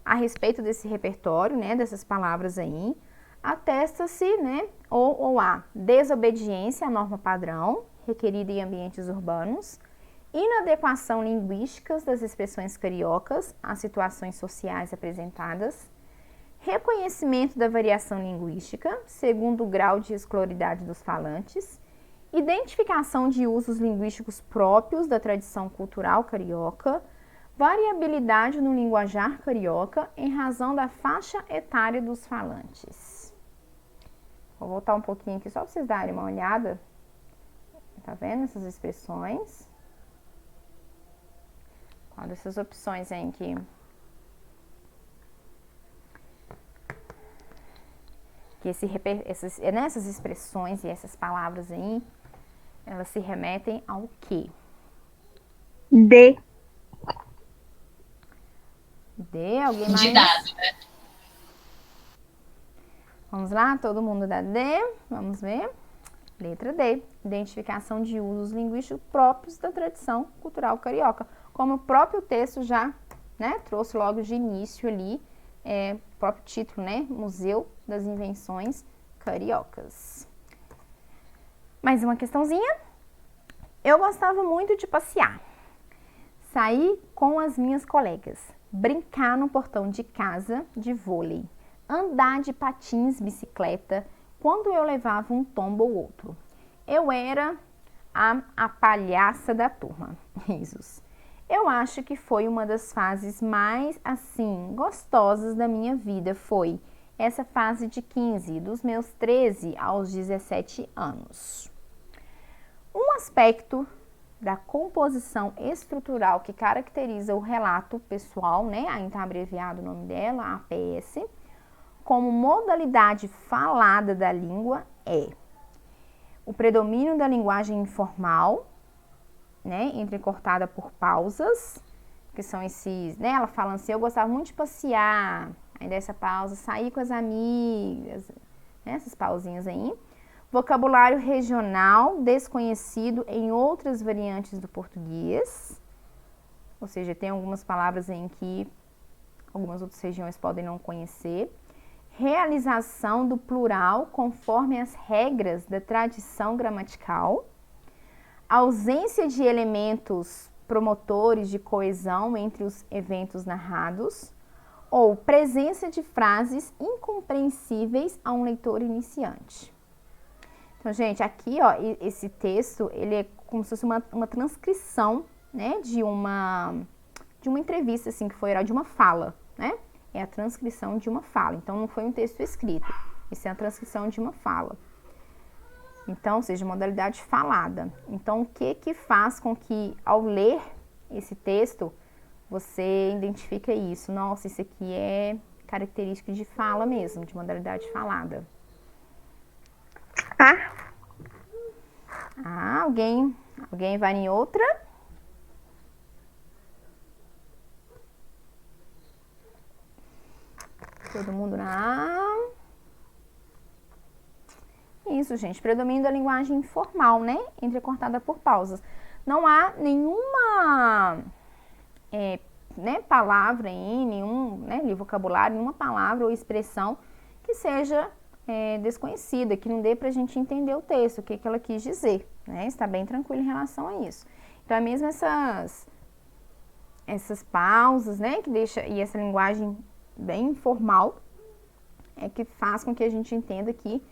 A respeito desse repertório, né, dessas palavras aí, atesta-se, né, ou a desobediência à norma padrão, requerida em ambientes urbanos, inadequação linguística das expressões cariocas às situações sociais apresentadas, reconhecimento da variação linguística, segundo o grau de escolaridade dos falantes, identificação de usos linguísticos próprios da tradição cultural carioca, variabilidade no linguajar carioca em razão da faixa etária dos falantes. Vou voltar um pouquinho aqui só para vocês darem uma olhada. Tá vendo essas expressões? Qual dessas opções aí que essas expressões e essas palavras aí, elas se remetem ao quê? D. D, alguém mais? De dado, né? Vamos lá, todo mundo dá D, vamos ver. Letra D, identificação de usos linguísticos próprios da tradição cultural carioca. Como o próprio texto já, né, trouxe logo de início ali, próprio título, né, Museu das Invenções Cariocas. Mais uma questãozinha. Eu gostava muito de passear, sair com as minhas colegas, brincar no portão de casa de vôlei, andar de patins, bicicleta, quando eu levava um tombo ou outro. Eu era a palhaça da turma. Risos. Eu acho que foi uma das fases mais, assim, gostosas da minha vida. Foi essa fase de 15, dos meus 13 aos 17 anos. Um aspecto da composição estrutural que caracteriza o relato pessoal, né? Aí está abreviado o nome dela, APS, como modalidade falada da língua é o predomínio da linguagem informal, né, entrecortada por pausas, que são esses, né, ela fala assim, eu gostava muito de passear, aí dessa pausa, sair com as amigas, né, essas pausinhas aí. Vocabulário regional desconhecido em outras variantes do português, ou seja, tem algumas palavras em que algumas outras regiões podem não conhecer. Realização do plural conforme as regras da tradição gramatical. Ausência de elementos promotores de coesão entre os eventos narrados, ou presença de frases incompreensíveis a um leitor iniciante. Então, gente, aqui, ó, esse texto, ele é como se fosse uma transcrição, né, de uma entrevista, assim, que foi oral, de uma fala, né? É a transcrição de uma fala. Então, não foi um texto escrito, isso é a transcrição de uma fala. Então, ou seja, modalidade falada. Então, o que faz com que, ao ler esse texto, você identifica isso? Nossa, isso aqui é característica de fala mesmo, de modalidade falada. Alguém vai em outra? Todo mundo na A. Isso, gente. Predomínio da linguagem informal, né? Entrecortada por pausas. Não há nenhuma palavra aí, nenhum vocabulário, nenhuma palavra ou expressão que seja desconhecida, que não dê pra gente entender o texto, o que ela quis dizer, né? Está bem tranquilo em relação a isso. Então, é mesmo essas pausas, né? Que deixa, e essa linguagem bem informal, é que faz com que a gente entenda que,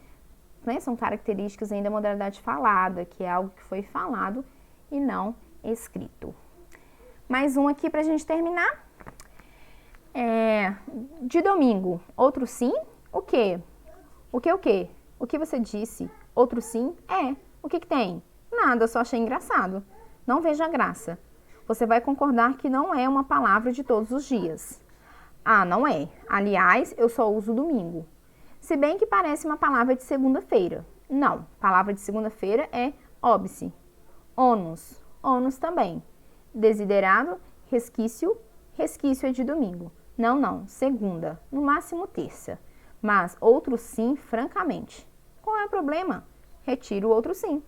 né, são características ainda da modalidade falada, que é algo que foi falado e não escrito. Mais um aqui pra gente terminar. De domingo, outro sim, o quê? O quê? O que você disse? Outro sim? O que tem? Nada, só achei engraçado. Não vejo a graça. Você vai concordar que não é uma palavra de todos os dias. Não é. Aliás, eu só uso domingo. Se bem que parece uma palavra de segunda-feira. Não, palavra de segunda-feira é óbice. Ônus, ônus também. Desiderado, resquício, resquício é de domingo. Não, segunda, no máximo terça. Mas outro sim, francamente. Qual é o problema? Retiro o outro sim.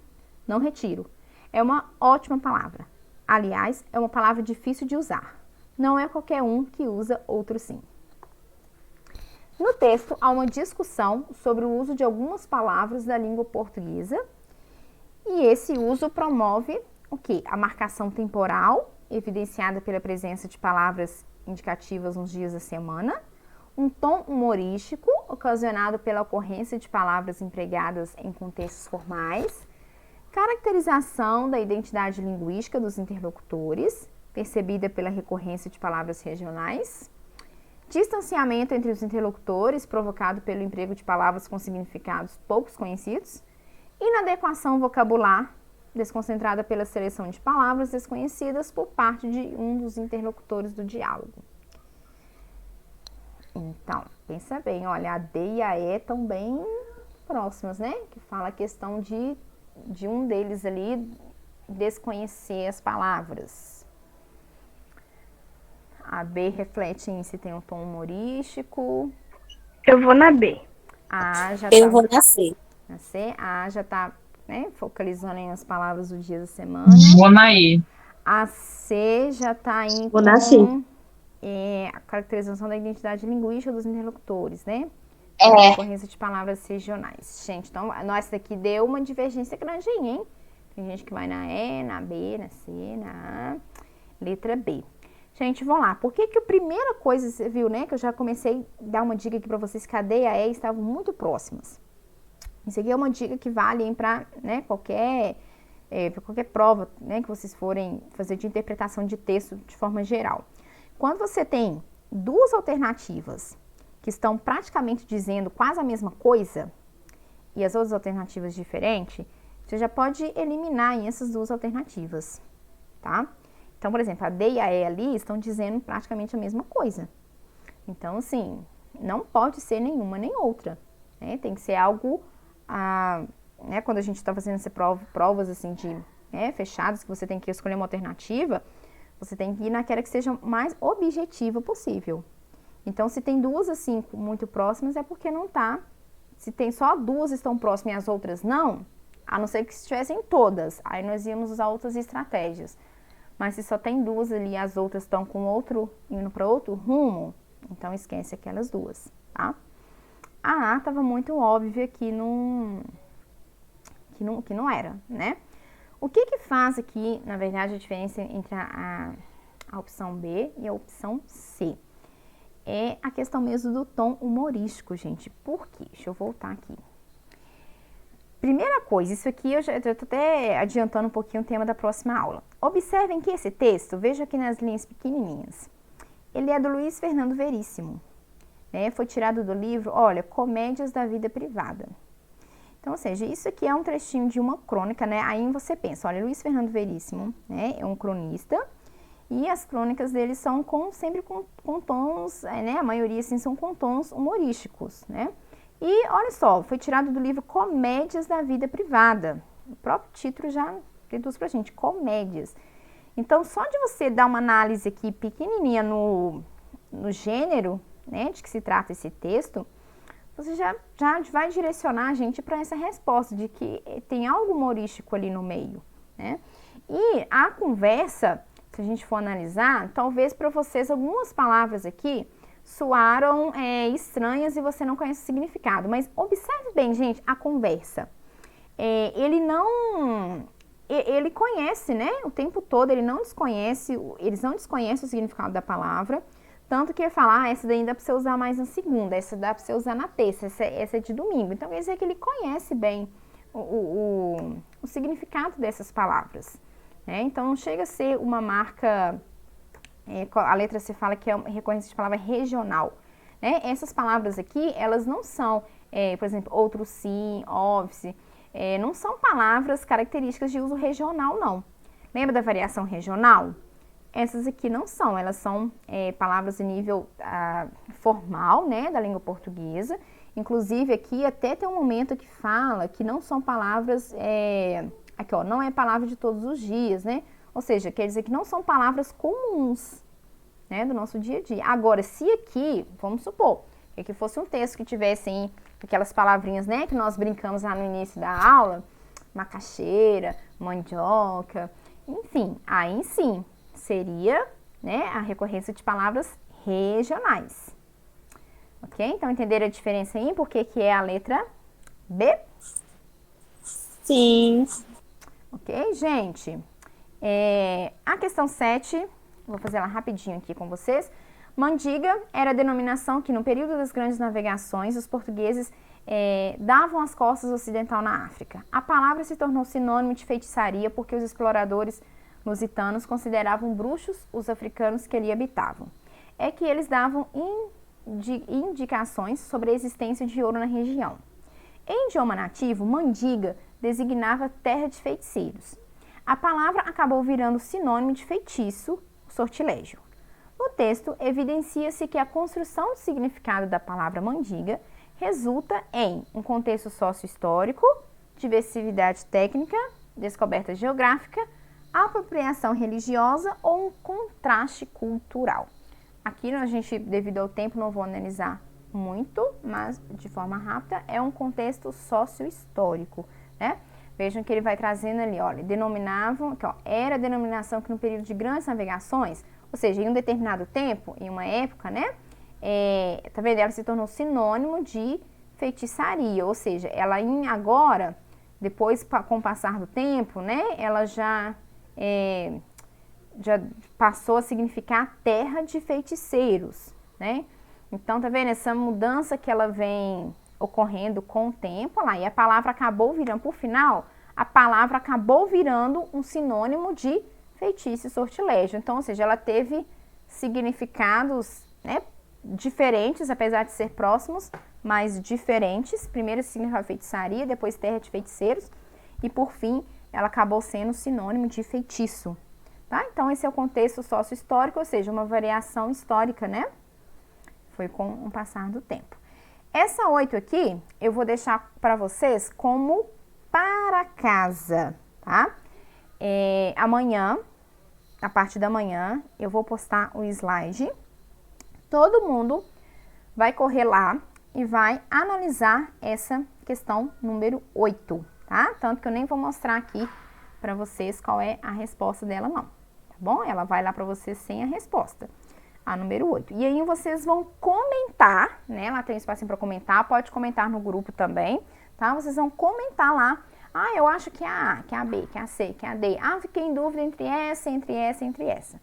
Não retiro. É uma ótima palavra. Aliás, é uma palavra difícil de usar. Não é qualquer um que usa outro sim. No texto, há uma discussão sobre o uso de algumas palavras da língua portuguesa. E esse uso promove o quê? A marcação temporal, evidenciada pela presença de palavras indicativas nos dias da semana, um tom humorístico ocasionado pela ocorrência de palavras empregadas em contextos formais, caracterização da identidade linguística dos interlocutores, percebida pela recorrência de palavras regionais, distanciamento entre os interlocutores provocado pelo emprego de palavras com significados poucos conhecidos, inadequação vocabular desconcentrada pela seleção de palavras desconhecidas por parte de um dos interlocutores do diálogo. Então, pensa bem, olha, a D e a E estão bem próximas, né? Que fala a questão de um deles ali desconhecer as palavras. A B reflete em se tem um tom humorístico. Eu vou na B. A A já Eu vou na C. Na C, a A já tá, né, focalizando em as palavras do dia da semana. Vou na E. A C já tá em Vou na C. a caracterização da identidade linguística dos interlocutores, né? É. Ocorrência de palavras regionais. Gente, então, nossa, daqui deu uma divergência grande aí, hein? Tem gente que vai na E, na B, na C, na A. Letra B. Gente, vamos lá. Por que a primeira coisa, você viu, né? Que eu já comecei a dar uma dica aqui pra vocês que a D e a E estavam muito próximas. Isso aqui é uma dica que vale para, né, qualquer prova, né, que vocês forem fazer de interpretação de texto de forma geral. Quando você tem duas alternativas que estão praticamente dizendo quase a mesma coisa e as outras alternativas diferentes, você já pode eliminar essas duas alternativas, tá? Então, por exemplo, a D e a E ali estão dizendo praticamente a mesma coisa. Então, assim, não pode ser nenhuma nem outra, né? Tem que ser algo... né, quando a gente está fazendo essas provas assim fechadas, que você tem que escolher uma alternativa, você tem que ir naquela que seja mais objetiva possível. Então, se tem duas assim muito próximas, é porque não tá. Se tem só duas estão próximas e as outras não, a não ser que estivessem todas, aí nós íamos usar outras estratégias. Mas se só tem duas ali e as outras estão com outro, indo para outro rumo, então esquece aquelas duas, tá? A A estava muito óbvia que não era, né? O que faz aqui, na verdade, a diferença entre a opção B e a opção C? É a questão mesmo do tom humorístico, gente. Por quê? Deixa eu voltar aqui. Primeira coisa, isso aqui eu já estou até adiantando um pouquinho o tema da próxima aula. Observem que esse texto, veja aqui nas linhas pequenininhas, ele é do Luiz Fernando Veríssimo. Foi tirado do livro, olha, Comédias da Vida Privada. Então, ou seja, isso aqui é um trechinho de uma crônica, né? Aí você pensa, olha, Luiz Fernando Veríssimo, né, é um cronista, e as crônicas dele são sempre com tons, né, a maioria assim são com tons humorísticos, né? E olha só, foi tirado do livro Comédias da Vida Privada. O próprio título já deduz pra gente, comédias. Então, só de você dar uma análise aqui pequenininha no gênero, né, de que se trata esse texto, você já vai direcionar a gente para essa resposta de que tem algo humorístico ali no meio, né? E a conversa, se a gente for analisar, talvez para vocês algumas palavras aqui soaram estranhas e você não conhece o significado, mas observe bem, gente, a conversa. Ele conhece, né, o tempo todo, eles não desconhecem o significado da palavra. Tanto que ele fala, essa daí dá para você usar mais na segunda, essa dá para você usar na terça, essa é de domingo. Então, quer dizer que ele conhece bem o significado dessas palavras, né? Então, não chega a ser uma marca, a letra C fala que é uma recorrência de palavra regional, né? Essas palavras aqui, elas não são, por exemplo, outro sim, office, não são palavras características de uso regional, não. Lembra da variação regional? Essas aqui não são, elas são palavras em nível formal, né, da língua portuguesa. Inclusive, aqui até tem um momento que fala que não são palavras, aqui ó, não é palavra de todos os dias, né? Ou seja, quer dizer que não são palavras comuns, né, do nosso dia a dia. Agora, se aqui, vamos supor, que aqui fosse um texto que tivesse aquelas palavrinhas, né, que nós brincamos lá no início da aula, macaxeira, mandioca, enfim, aí sim, seria, né, a recorrência de palavras regionais. Ok? Então, entenderam a diferença aí? Por que é a letra B? Sim. Ok, gente? A questão 7, vou fazer ela rapidinho aqui com vocês. Mandiga era a denominação que, no período das grandes navegações, os portugueses davam as costas ocidental na África. A palavra se tornou sinônimo de feitiçaria porque os exploradores lusitanos consideravam bruxos os africanos que ali habitavam. É que eles davam indicações sobre a existência de ouro na região. Em idioma nativo, Mandiga designava terra de feiticeiros. A palavra acabou virando sinônimo de feitiço, sortilégio. No texto, evidencia-se que a construção do significado da palavra Mandiga resulta em um contexto sócio-histórico, diversidade técnica, descoberta geográfica, apropriação religiosa ou um contraste cultural. Aqui a gente, devido ao tempo, não vou analisar muito, mas de forma rápida, é um contexto sócio-histórico, né? Vejam que ele vai trazendo ali, olha, denominavam, que, ó, era a denominação que no período de grandes navegações, ou seja, em um determinado tempo, em uma época, né? Tá vendo? Ela se tornou sinônimo de feitiçaria, ou seja, ela agora, depois com o passar do tempo, né? Ela já passou a significar terra de feiticeiros, né? Então, tá vendo? Essa mudança que ela vem ocorrendo com o tempo, lá, e a palavra acabou virando, por final, a palavra acabou virando um sinônimo de feitiço e sortilégio. Então, ou seja, ela teve significados, né, diferentes, apesar de ser próximos, mas diferentes. Primeiro significava feitiçaria, depois terra de feiticeiros, e por fim, ela acabou sendo sinônimo de feitiço. Tá? Então, esse é o contexto sócio-histórico, ou seja, uma variação histórica, né? Foi com o passar do tempo. Essa 8 aqui, eu vou deixar para vocês como para casa, tá? Amanhã, na parte da manhã, eu vou postar o slide. Todo mundo vai correr lá e vai analisar essa questão número 8, tá? Tanto que eu nem vou mostrar aqui para vocês qual é a resposta dela, não. Tá bom? Ela vai lá para vocês sem a resposta. A número 8. E aí vocês vão comentar, né? Lá tem um espacinho para comentar, pode comentar no grupo também, tá? Vocês vão comentar lá. Ah, eu acho que é a A, que é a B, que é a C, que é a D. Ah, fiquei em dúvida entre essa, entre essa, entre essa.